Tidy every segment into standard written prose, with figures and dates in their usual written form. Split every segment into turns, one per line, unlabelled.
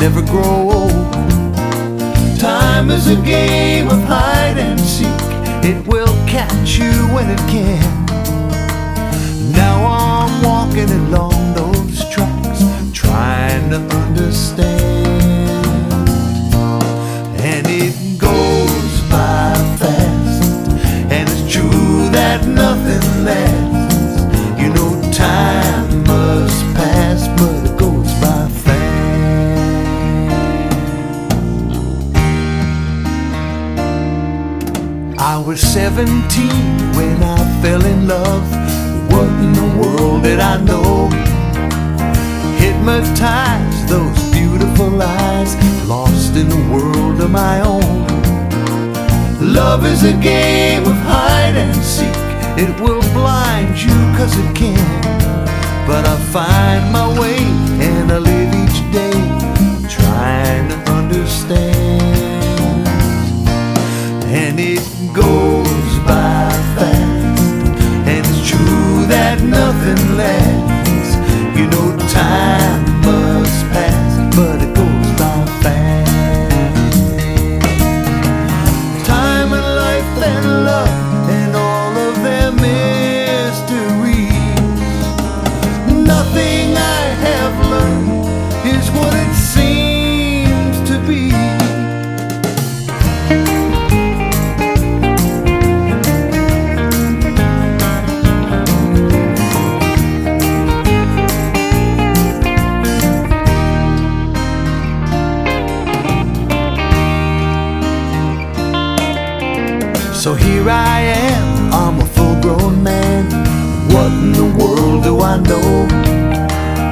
never grow old. Time is a game of hide and seek. It will catch you when it can. Now I'm walking along those tracks, trying to understand. And it goes by fast, and it's true that nothing lasts. You know time must pass, but it goes by fast. I was 17 when I fell in love. What in the world did I know? Hypnotized, those beautiful eyes, lost in a world of my own. Love is a game of hide and seek. It will blind you 'cause it can. But I find my way and I live each day trying to understand. And it goes by fast, and it's true that nothing lasts. You know time must pass, but it goes by fast. Time and life and love and all of their mysteries. Nothing I have learned is what it seems to be. So here I am, I'm a full-grown man. What in the world do I know?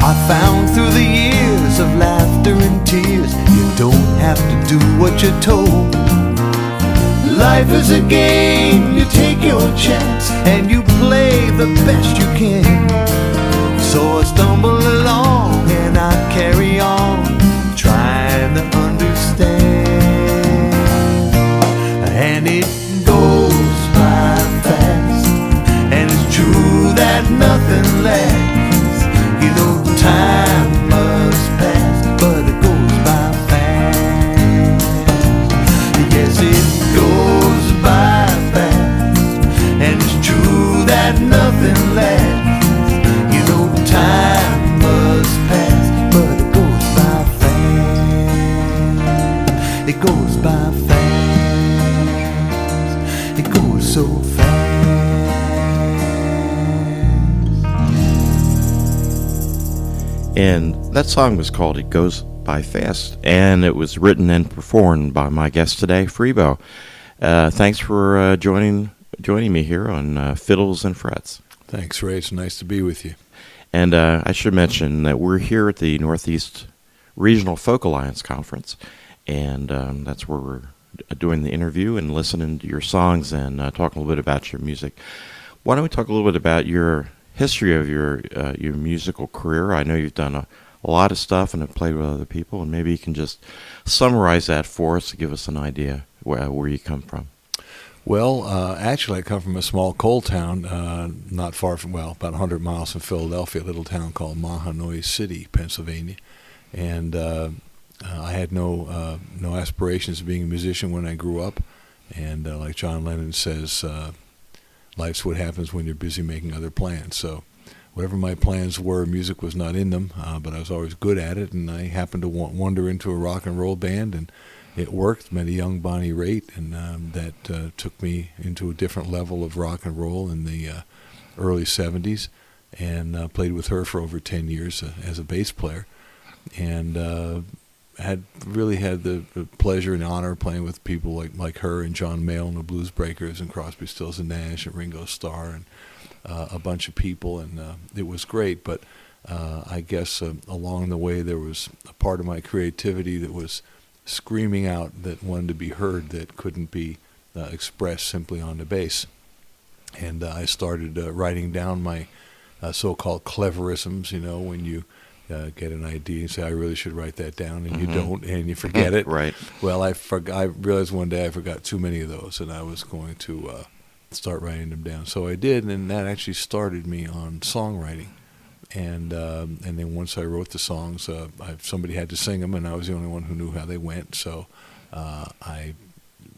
I found through the years of laughter and tears, you don't have to do what you're told. Life is a game, you take your chance, and you play the best you can. So I stumble along and I carry on, trying to understand. And it goes by fast, and it's true that nothing lasts. You know time must pass, but it goes by fast. Yes, it goes by fast, and it's true that nothing lasts. You know time must pass, but it goes by fast. It goes by fast. It goes so fast.
And that song was called It Goes By Fast, and it was written and performed by my guest today, Freebo. Thanks for joining me here on Fiddles and Frets.
Thanks, Ray. It's nice to be with you.
And I should mention that we're here at the Northeast Regional Folk Alliance Conference, and that's where we're doing the interview and listening to your songs and talking a little bit about your music. Why don't we talk a little bit about your history of your musical career? I know you've done a lot of stuff and have played with other people, and maybe you can just summarize that for us to give us an idea where you come from.
Well, actually, I come from a small coal town not far from, about 100 miles from Philadelphia, a little town called Mahanoy City, Pennsylvania. And I had no aspirations of being a musician when I grew up. And like John Lennon says, life's what happens when you're busy making other plans. So whatever my plans were, music was not in them, but I was always good at it. And I happened to wander into a rock and roll band, and it worked. Met a young Bonnie Raitt, and that took me into a different level of rock and roll in the early 70s, and played with her for over 10 years as a bass player. And had the pleasure and honor of playing with people like her and John Mayall The Bluesbreakers and Crosby Stills Nash and Ringo Starr and a bunch of people, and it was great. But I guess along the way there was a part of my creativity that was screaming out, that wanted to be heard, that couldn't be expressed simply on the bass. And I started writing down my so-called cleverisms, when you get an idea and say, I really should write that down, and you don't, and you forget it.
Right.
Well, I realized one day I forgot too many of those, and I was going to start writing them down. So I did, and that actually started me on songwriting. And then once I wrote the songs, somebody had to sing them, and I was the only one who knew how they went. So I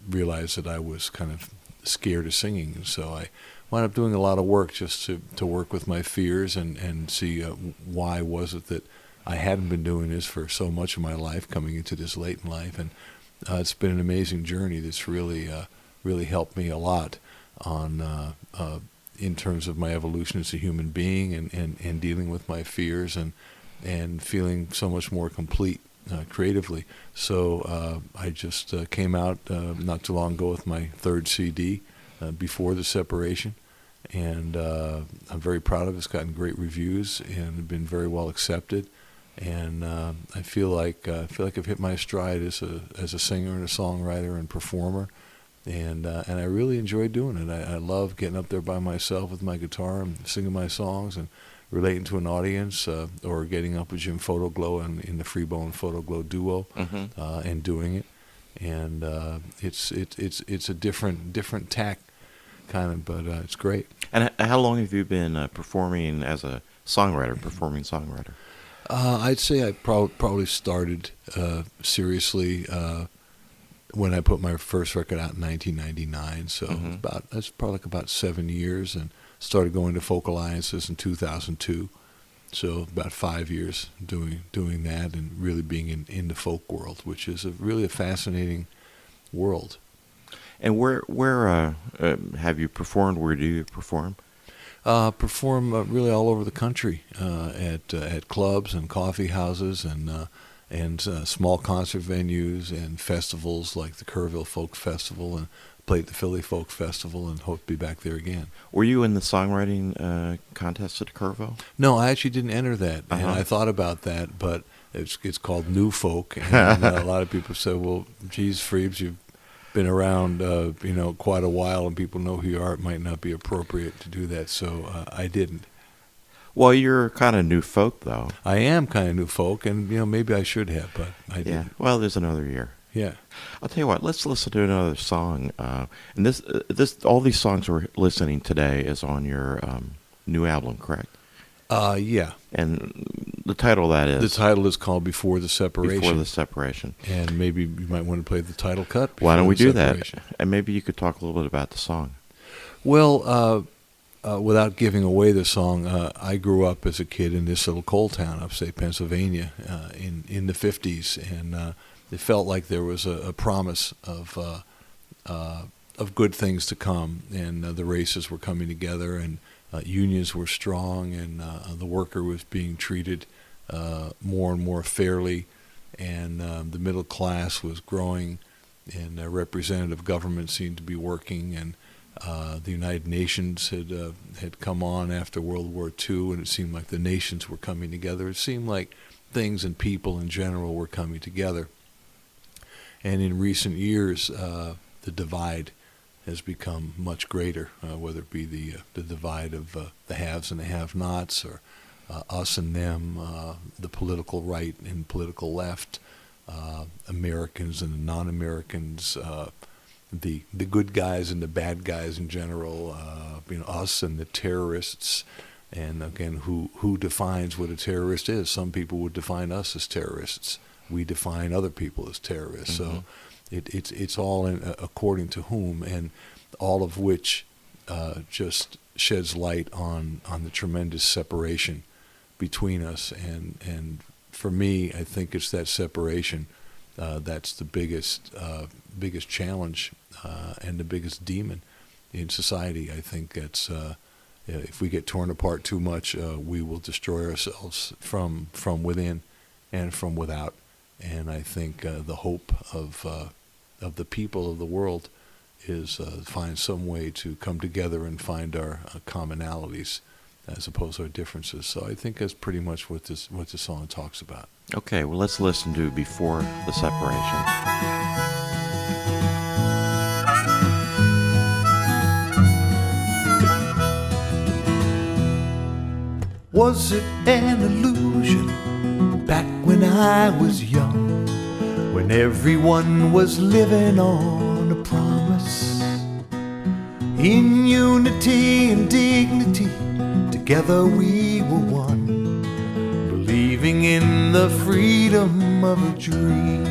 realized that I was kind of scared of singing, and so I wound up doing a lot of work just to work with my fears and see why was it that I hadn't been doing this for so much of my life, coming into this late in life. And it's been an amazing journey that's really helped me a lot on in terms of my evolution as a human being and dealing with my fears and feeling so much more complete creatively. So I just came out not too long ago with my third CD, Before the Separation, and I'm very proud of it. It's gotten great reviews and been very well accepted. And I feel like I've hit my stride as a singer and a songwriter and performer, and I really enjoy doing it. I love getting up there by myself with my guitar and singing my songs and relating to an audience, or getting up with Jim Photoglow in the Freebo and Photoglow duo, and doing it. And it's a different tack, kind of, but it's great.
And how long have you been performing as a performing songwriter?
I'd say I probably started seriously when I put my first record out in 1999. So that's probably about 7 years, and started going to folk alliances in 2002. So about 5 years doing that and really being in the folk world, which is really a fascinating world.
And where have you performed? Where do you perform?
Perform really all over the country, at clubs and coffee houses and small concert venues and festivals like the Kerrville Folk Festival, and played at the Philly Folk Festival, and hope to be back there again.
Were you in the songwriting contest at Kerrville?
No, I actually didn't enter that, and I thought about that, but it's called New Folk, and a lot of people say, well, geez, Freebs, you've been around quite a while, and people know who you are. It might not be appropriate to do that, so I didn't.
Well, you're kind of new folk, though.
I am kind of new folk, and maybe I should have, but I didn't.
Yeah. Well, there's another year.
Yeah.
I'll tell you what. Let's listen to another song. And this all these songs we're listening today is on your new album, correct?
Yeah.
And the title of that is?
The title is called Before the Separation.
Before the Separation.
And maybe you might want to play the title cut.
Why don't we do that? And maybe you could talk a little bit about the song.
Well, without giving away the song, I grew up as a kid in this little coal town, upstate Pennsylvania, in the 50s, and it felt like there was a promise of good things to come, and the races were coming together, and unions were strong, and the worker was being treated more and more fairly, and the middle class was growing, and representative government seemed to be working, and the United Nations had come on after World War II, and it seemed like the nations were coming together. It seemed like things and people in general were coming together. And in recent years, the divide has become much greater, whether it be the divide of the haves and the have-nots, or us and them, the political right and political left, Americans and the non-Americans, the good guys and the bad guys in general, us and the terrorists. And again, who defines what a terrorist is? Some people would define us as terrorists. We define other people as terrorists. So it's all according to whom, and all of which just sheds light on the tremendous separation between us. And for me, I think it's that separation that's the biggest challenge and the biggest demon in society. I think that's if we get torn apart too much, we will destroy ourselves from within and from without. And I think the hope of the people of the world is find some way to come together and find our commonalities as opposed to our differences. So I think that's pretty much what this song talks about.
Okay, well, let's listen to Before the Separation.
Was it an illusion back when I was young, when everyone was living on a promise? In unity and dignity, together we were one. living in the freedom of a dream.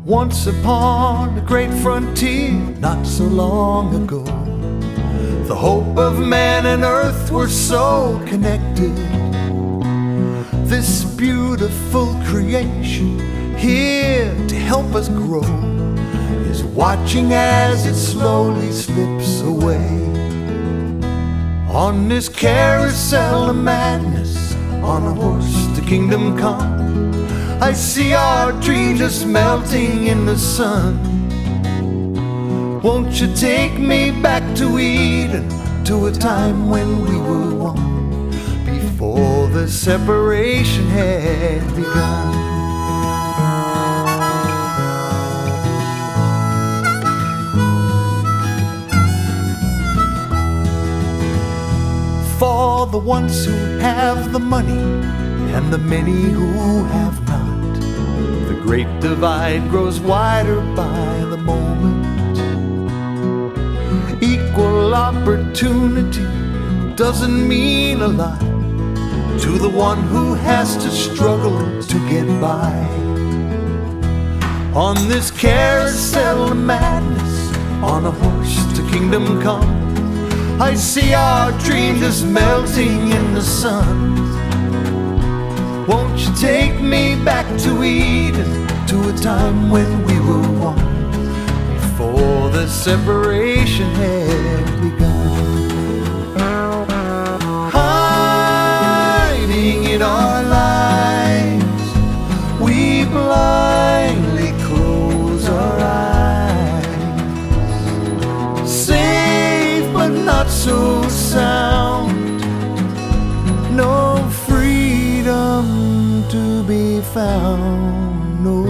Once upon a great frontier, not so long ago, the hope of man and earth were so connected. This beautiful creation, here to help us grow, is watching as it slowly slips away. On this carousel of madness, on a horse to kingdom come, I see our dreams just melting in the sun. Won't you take me back to Eden, to a time when we were one, before the separation had begun? For the ones who have the money and the many who have not, the great divide grows wider by the moment. Equal opportunity doesn't mean a lot to the one who has to struggle to get by. On this carousel of madness, on a horse to kingdom come, I see our dreams just melting in the sun. Won't you take me back to Eden, to a time when we were one, before the separation had begun? Hiding in our lives, we blindly close our eyes. Safe but not so sound, no freedom to be found, no.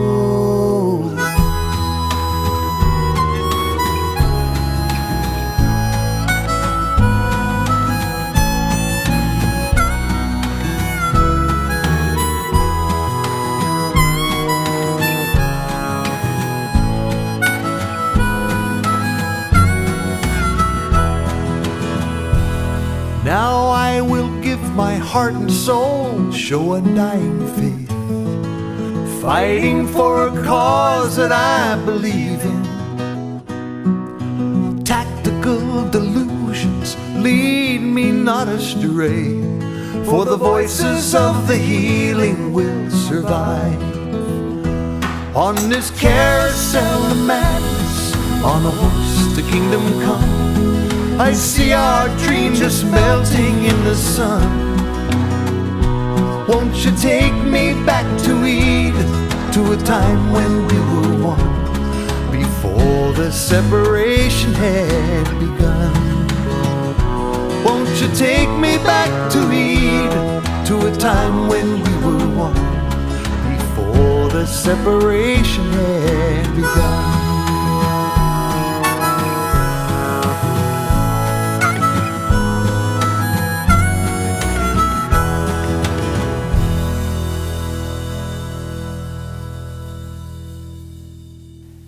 Now I will give my heart and soul, show undying faith, fighting for a cause that I believe in. Tactical delusions lead me not astray, for the voices of the healing will survive. On this carousel of madness, on a horse to kingdom come, I see our dreams just melting in the sun. Won't you take me back to Eden, to a time when we were one, before the separation had begun? Won't you take me back to Eden, to a time when we were one, before the separation had begun?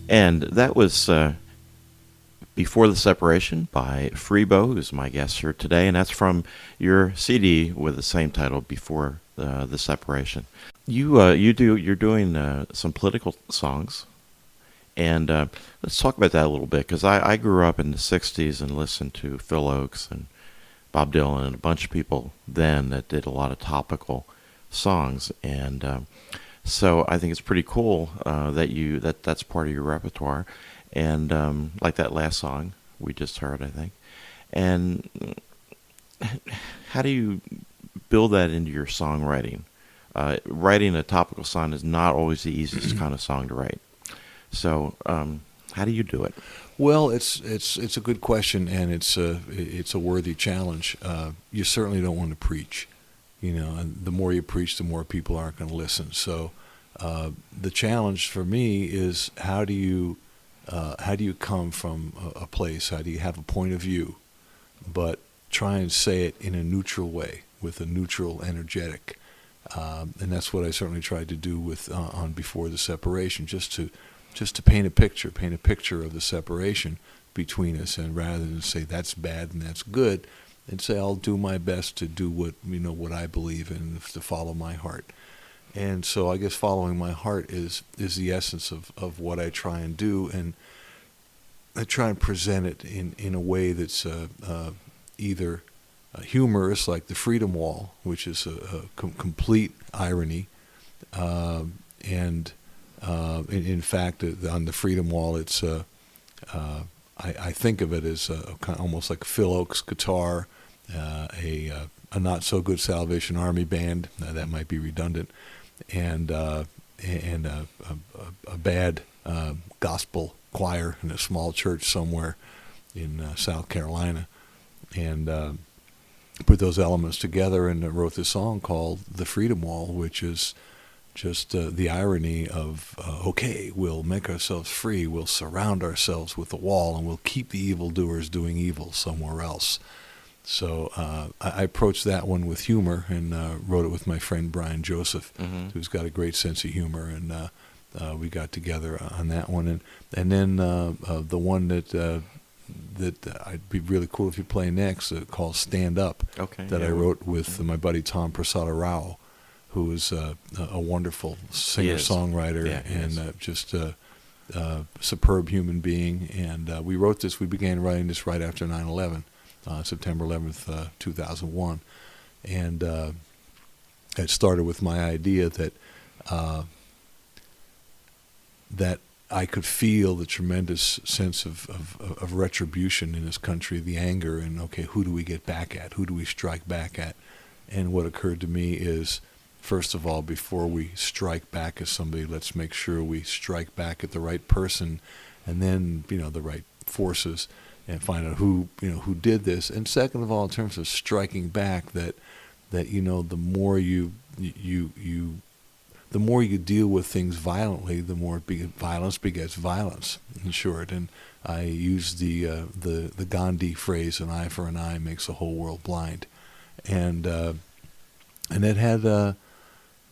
And that was Before the Separation by Freebo, who's my guest here today, and that's from your CD with the same title, Before the Separation. You're doing some political songs, and let's talk about that a little bit, because I grew up in the 60s and listened to Phil Oakes and Bob Dylan and a bunch of people then that did a lot of topical songs, and so I think it's pretty cool that's part of your repertoire, and like that last song we just heard, I think. And how do you build that into your songwriting? Writing a topical song is not always the easiest kind of song to write. So how do you do it?
Well, it's a good question, and it's a worthy challenge. You certainly don't want to preach. And the more you preach, the more people aren't going to listen. So the challenge for me is how do you come from a place? How do you have a point of view, but try and say it in a neutral way, with a neutral, energetic, and that's what I certainly tried to do with on Before the Separation, just to paint a picture of the separation between us, and rather than say that's bad and that's good, say I'll do my best to do what I believe in, to follow my heart. And so I guess following my heart is the essence of what I try and do, and I try and present it in a way that's either humorous, like the Freedom Wall, which is a complete irony, and in fact, on the Freedom Wall, it's I think of it as kind of almost like Phil Oakes guitar, a not so good Salvation Army band, that might be redundant, and a bad gospel choir in a small church somewhere in South Carolina, and put those elements together and wrote this song called The Freedom Wall, which is just the irony of, okay, we'll make ourselves free, we'll surround ourselves with a wall, and we'll keep the evildoers doing evil somewhere else. So I approached that one with humor and wrote it with my friend Brian Joseph, who's got a great sense of humor, and we got together on that one. And then the one that I'd be really cool if you play next, called Stand Up, that I wrote with my buddy Tom Prasada Rao, who is a wonderful singer-songwriter and just a superb human being. And we began writing this right after 9/11. September 11th, 2001. And it started with my idea that I could feel the tremendous sense of retribution in this country, the anger, and, okay, who do we get back at? Who do we strike back at? And what occurred to me is, first of all, before we strike back at somebody, let's make sure we strike back at the right person, and then, the right forces, and find out who did this. And second of all, in terms of striking back, that the more you deal with things violently, the more violence begets violence, in short. And I use the Gandhi phrase, "An eye for an eye makes the whole world blind," and it had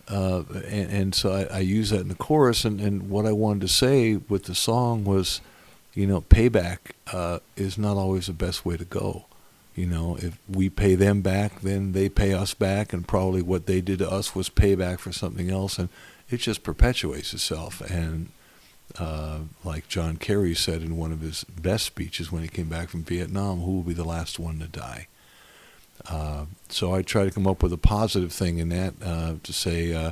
and so I use that in the chorus. And what I wanted to say with the song was, payback is not always the best way to go. If we pay them back, then they pay us back, and probably what they did to us was payback for something else, and it just perpetuates itself. And like John Kerry said in one of his best speeches when he came back from Vietnam, who will be the last one to die? So I try to come up with a positive thing in that, to say,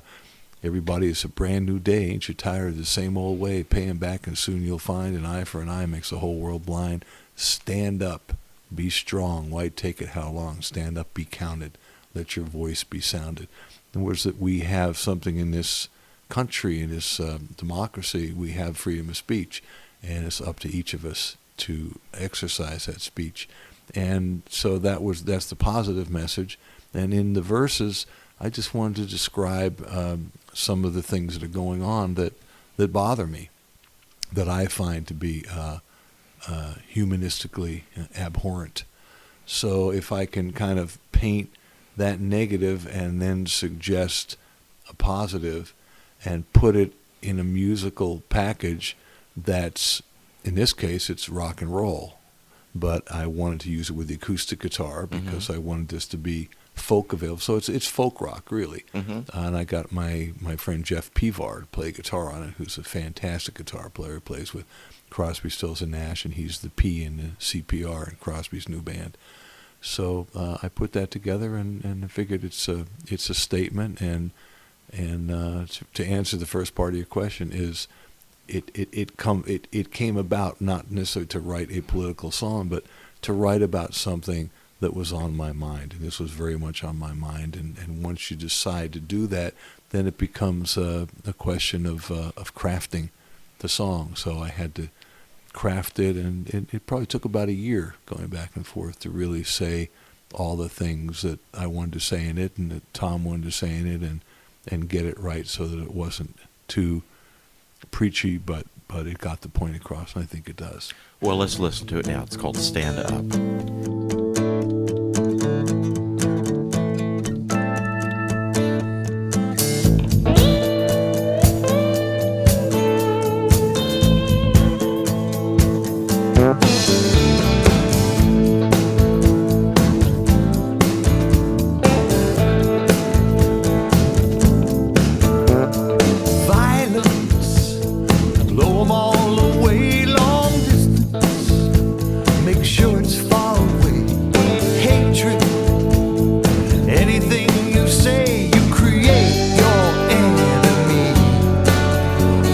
everybody, it's a brand new day. Ain't you tired of the same old way? Pay 'em back and soon you'll find an eye for an eye makes the whole world blind. Stand up. Be strong. Why take it how long? Stand up. Be counted. Let your voice be sounded. In other words, that we have something in this country, in this democracy, we have freedom of speech, and it's up to each of us to exercise that speech. And so that's the positive message. And in the verses, I just wanted to describe some of the things that are going on that bother me, that I find to be humanistically abhorrent. So if I can kind of paint that negative and then suggest a positive and put it in a musical package that's, in this case, it's rock and roll. But I wanted to use it with the acoustic guitar because I wanted this to be folk available. So it's folk rock, really. And I got my friend Jeff Pivar to play guitar on it, who's a fantastic guitar player. He plays with Crosby, Stills, and Nash, and he's the P in the CPR in Crosby's new band. So I put that together and I figured it's a statement. And to answer the first part of your question is, it came about not necessarily to write a political song, but to write about something that was on my mind. And this was very much on my mind. And once you decide to do that, then it becomes a question of crafting the song. So I had to craft it, and it probably took about a year going back and forth to really say all the things that I wanted to say in it and that Tom wanted to say in it, and get it right so that it wasn't too preachy, but it got the point across, and I think it does.
Well, let's listen to it now. It's called Stand Up.
hatred. Anything you say, you create your enemy.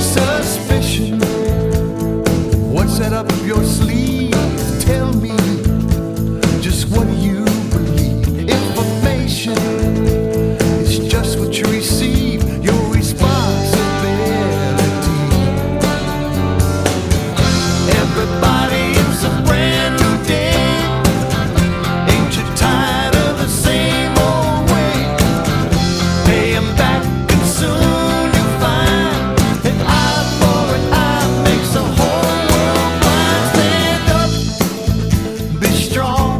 Suspicion, what's that up your sleeve? Tell me, just what do you believe? Information, it's just what you receive. Your responsibility. Everybody is a brand new day. Ain't you tired of the same old way? Pay 'em back and soon you'll find that eye for an eye makes the whole world blind. Stand up, be strong.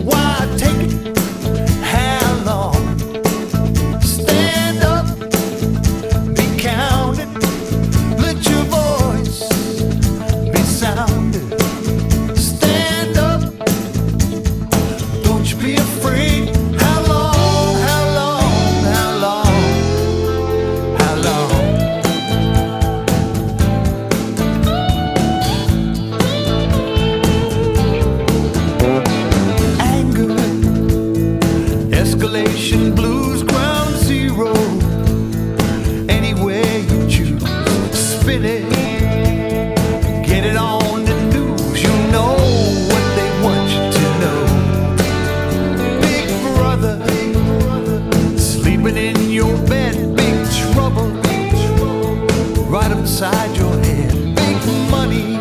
Why take it? How long? Stand up, be counted. Let your voice be sounded. Stand up, don't you be afraid. How long, how long, how long, how long? Anger, escalation, blues, ground zero. Anywhere you choose, spin it. Get it on the news, you know what they want you to know. Big brother, sleeping in your bed, big trouble, right upside your head. Big money,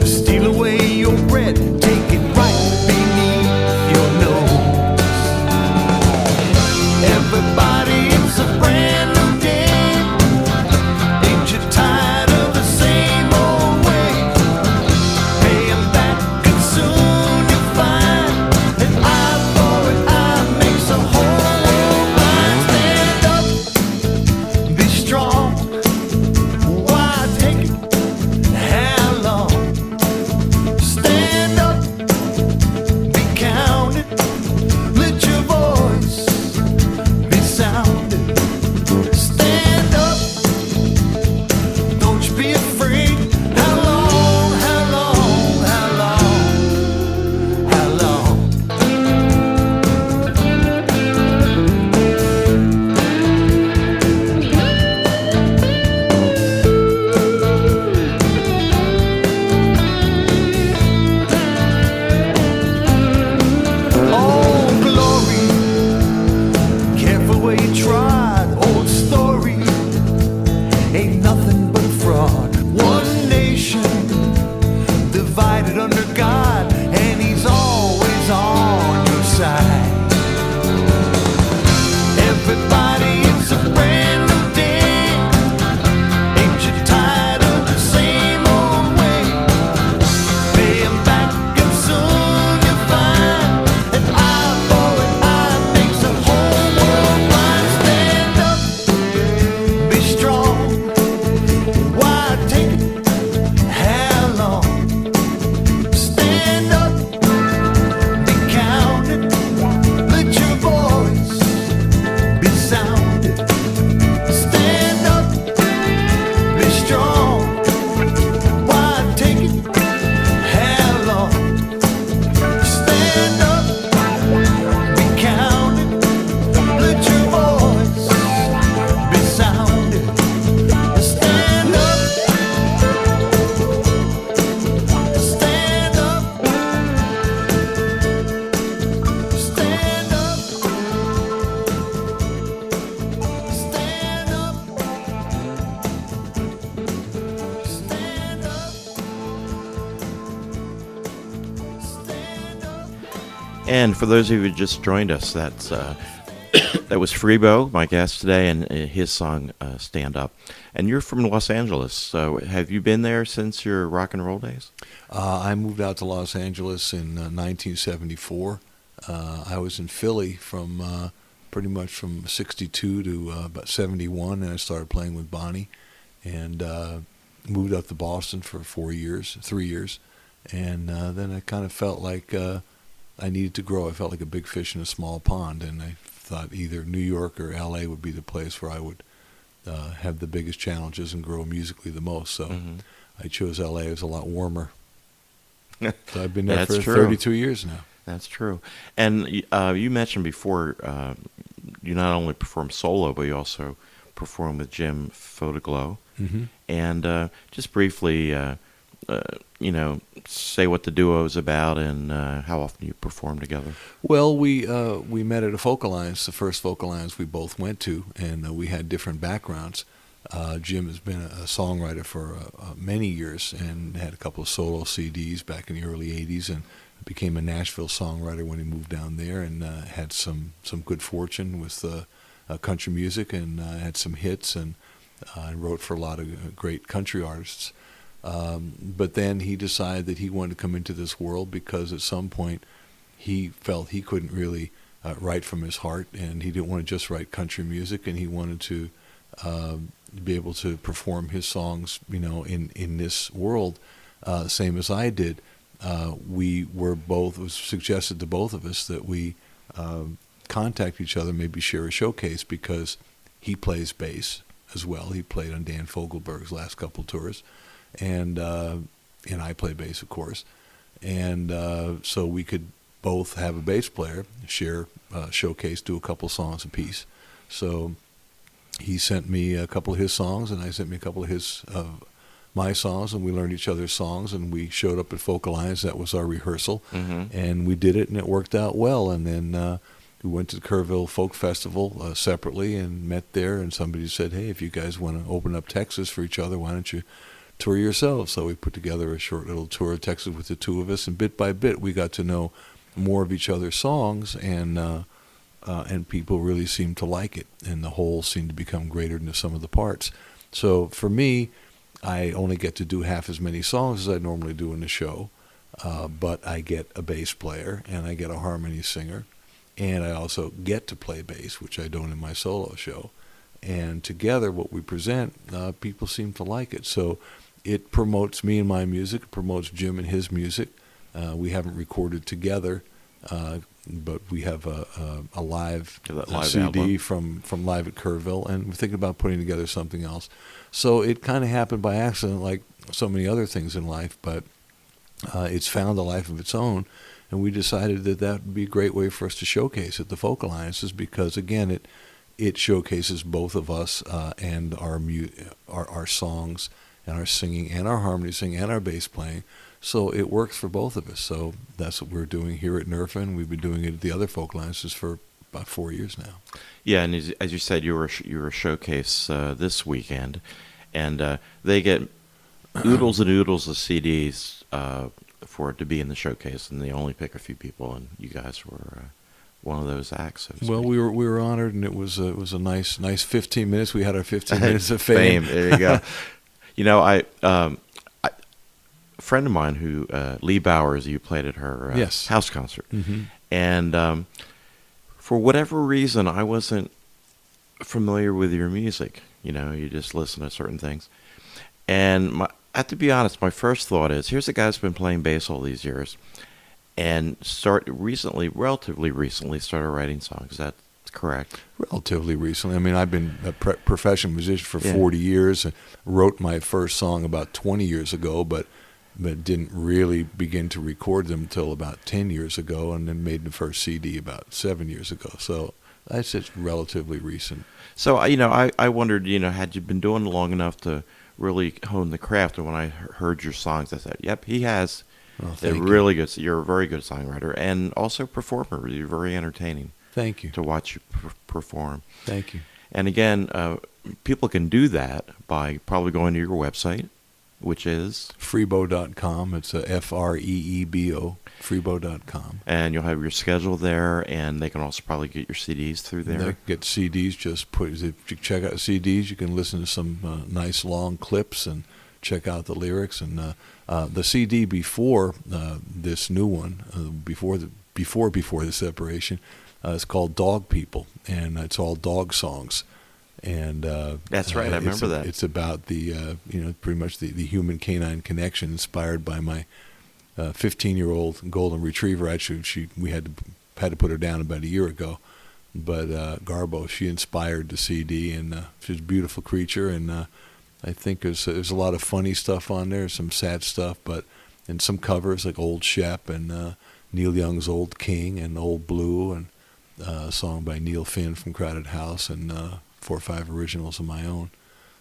steal away your bread, take it right beneath your nose. Everybody, it's a brand new day. Ain't you tired of the same old way? Pay 'em back and soon you'll find that eye for an eye makes the whole world blind. Stand up, be strong. Why take it? How long? Stand up, be counted. Let your voice be sounded. Stand up, don't you be afraid. How long, how long, how long, how long? Oh, glory, careful where you trod. Old story, ain't nothing but fraud. One nation, divided under God, and He's always on your side. Everybody, it's a brand new day. Ain't you tired of the same old way? Pay 'em back and soon you'll find that eye for an eye makes the whole world blind. Stand up, be strong. Why take it? How long? Stand up, be counted. Let your voice be sounded. Stand up, be strong. Why take it? How long? Stand up, be counted. Let your voice be sounded. Stand up, stand up, stand up, stand up, stand up, stand up.
And for those of you who just joined us, that's that was Freebo, my guest today, and his song "Stand Up." And you're from Los Angeles, so have you been there since your rock and roll days?
I moved out to Los Angeles in 1974. I was in Philly from pretty much from 62 to about 71, and I started playing with Bonnie, and moved up to Boston for 3 years, and then I kind of felt like I needed to grow. I felt like a big fish in a small pond, and I thought either New York or L.A. would be the place where I would have the biggest challenges and grow musically the most. So I chose L.A. It was a lot warmer. So I've been there for 32 years now.
That's true. And you mentioned before you not only perform solo, but you also perform with Jim Photoglow.
Mm-hmm.
And just briefly, say what the duo is about and how often you perform together.
Well, we met at a folk alliance, the first folk alliance we both went to, and we had different backgrounds. Jim has been a songwriter for many years and had a couple of solo CDs back in the early 80s and became a Nashville songwriter when he moved down there and had some good fortune with country music and had some hits and wrote for a lot of great country artists. But then he decided that he wanted to come into this world because at some point he felt he couldn't really write from his heart, and he didn't want to just write country music, and he wanted to be able to perform his songs, in this world, same as I did. It was suggested to both of us that we contact each other, maybe share a showcase, because he plays bass as well. He played on Dan Fogelberg's last couple tours, and I play bass, of course. And so we could both have a bass player, share a showcase, do a couple songs apiece. So he sent me a couple of his songs, and I sent me a couple of my songs, and we learned each other's songs, and we showed up at Folk Alliance. That was our rehearsal, and we did it, and it worked out well. And then we went to the Kerrville Folk Festival separately and met there, and somebody said, hey, if you guys want to open up Texas for each other, why don't you tour yourselves? So we put together a short little tour of Texas with the two of us, and bit by bit we got to know more of each other's songs, and people really seemed to like it, and the whole seemed to become greater than the sum of the parts. So for me, I only get to do half as many songs as I normally do in the show, but I get a bass player, and I get a harmony singer, and I also get to play bass, which I don't in my solo show. And together, what we present, people seem to like it. So it promotes me and my music, it promotes Jim and his music. We haven't recorded together, but we have a live CD from Live at Kerrville, and we're thinking about putting together something else. So it kind of happened by accident, like so many other things in life, but it's found a life of its own, and we decided that would be a great way for us to showcase at the Folk Alliances, because again, it showcases both of us and our songs and our singing and our harmony singing and our bass playing. So it works for both of us. So that's what we're doing here at NERFA. We've been doing it at the other folk alliances for about 4 years now. Yeah,
and as you said, you were a showcase this weekend, and they get oodles and oodles of CDs for it to be in the showcase, and they only pick a few people, and you guys were one of those acts.
Well, we were honored, and it was a nice 15 minutes. We had our 15 minutes of fame.
There you go. A friend of mine who Lee Bowers, you played at her house concert, and for whatever reason, I wasn't familiar with your music. You just listen to certain things, and I have to be honest. My first thought is, here's a guy who's been playing bass all these years, and relatively recently, started writing songs. Is that correct?
Relatively recently. I mean, I've been a professional musician for 40 years, and wrote my first song about 20 years ago, but didn't really begin to record them until about 10 years ago, and then made the first CD about 7 years ago. So that's just relatively recent.
So, I wondered, had you been doing it long enough to really hone the craft? And when I heard your songs, I said, yep, he has. Really good. You're a very good songwriter and also performer. You're very entertaining.
Thank you.
To watch you perform.
Thank you.
And again, people can do that by probably going to your website, which is
Freebo.com. It's Freebo, Freebo.com.
And you'll have your schedule there, and they can also probably get your CDs through there.
They get CDs. If you check out CDs, you can listen to some nice long clips and check out the lyrics. And the CD before this new one, before the separation, it's called Dog People, and it's all dog songs. And
that's right. I remember that.
It's about the pretty much the human canine connection, inspired by my 15-year-old golden retriever. Actually, we had to put her down about a year ago, but Garbo, she inspired the CD, and she's a beautiful creature. And I think there's a lot of funny stuff on there, some sad stuff, and some covers like Old Shep, and Neil Young's Old King and Old Blue, and a song by Neil Finn from Crowded House, and 4 or 5 originals of my own.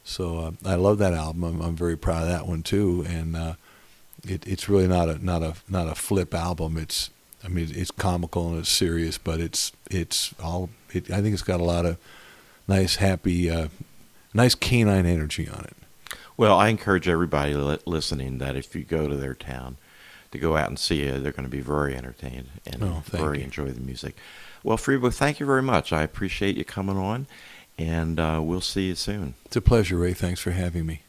So I love that album. I'm very proud of that one too, and it's really not a flip album. It's comical and it's serious, but I think it's got a lot of nice, happy, nice canine energy on it.
Well, I encourage everybody listening that if you go to their town, to go out and see it. They're going to be very entertained and enjoy the music. Well, Freebo, thank you very much. I appreciate you coming on, and we'll see you soon.
It's a pleasure, Ray. Thanks for having me.